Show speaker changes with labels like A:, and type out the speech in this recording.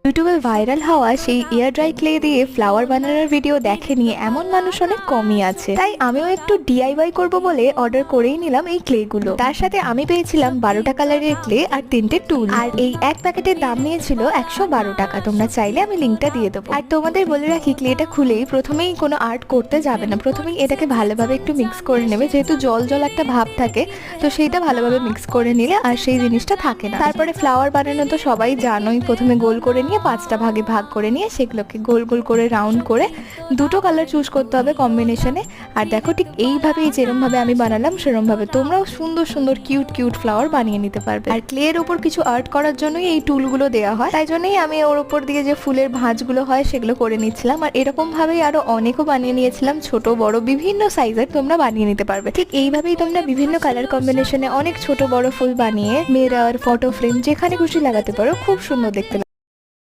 A: ইউটিউবে ভাইরাল হওয়া সেই এয়ার ড্রাই ক্লে দিয়ে ফ্লাওয়ার বানানোর ভিডিও দেখেনি এমন মানুষ অনেক কমই আছে। তাই আমিও একটু ডিআইওয়াই করব বলে অর্ডার করেই নিলাম এই ক্লে গুলো। তার সাথে আমি পেয়েছিলাম 12টা কালারের ক্লে আর 3টে টুল। আর এই এক প্যাকেটের দাম নিয়েছিল 112 টাকা। তোমরা চাইলে আমি লিঙ্কটা দিয়ে দেবো। আর তোমাদের বলে রাখি, ক্লেটা খুলেই প্রথমেই কোনো আর্ট করতে যাবে না, প্রথমেই এটাকে ভালোভাবে একটু মিক্স করে নেবে, যেহেতু জল জল একটা ভাব থাকে, তো সেইটা ভালোভাবে মিক্স করে নিলে আর সেই জিনিসটা থাকে না। তারপরে ফ্লাওয়ার বানানো তো সবাই জানোই, প্রথমে গোল করে নিয়ে 5টা ভাগে ভাগ করে নিয়ে সেগুলোকে গোল গোল করে রাউন্ড করে 2টো কালার চুজ করতে হবে কম্বিনেশনে। আর দেখো ঠিক এইভাবেই যেরমভাবে আমি বানালাম সেরমভাবে তোমরাও সুন্দর সুন্দর কিউট কিউট ফ্লাওয়ার বানিয়ে নিতে পারবে। আর ক্লের ওপর কিছু আর্ট করার জন্যই এই টুলগুলো দেওয়া হয়, তাই জন্যই আমি ওর ওপর দিয়ে যে ফুলের ভাঁজগুলো হয় সেগুলো করে নিচ্ছিলাম। আর এরকম ভাবেই আরো অনেকও বানিয়ে নিয়েছিলাম, ছোট বড় বিভিন্ন সাইজের তোমরা বানিয়ে নিতে পারবে। ঠিক এইভাবেই তোমরা বিভিন্ন কালার কম্বিনেশনে অনেক ছোট বড় ফুল বানিয়ে মিরর, ফটো ফ্রেম যেখানে খুশি লাগাতে পারো, খুব সুন্দর দেখতে লাগে।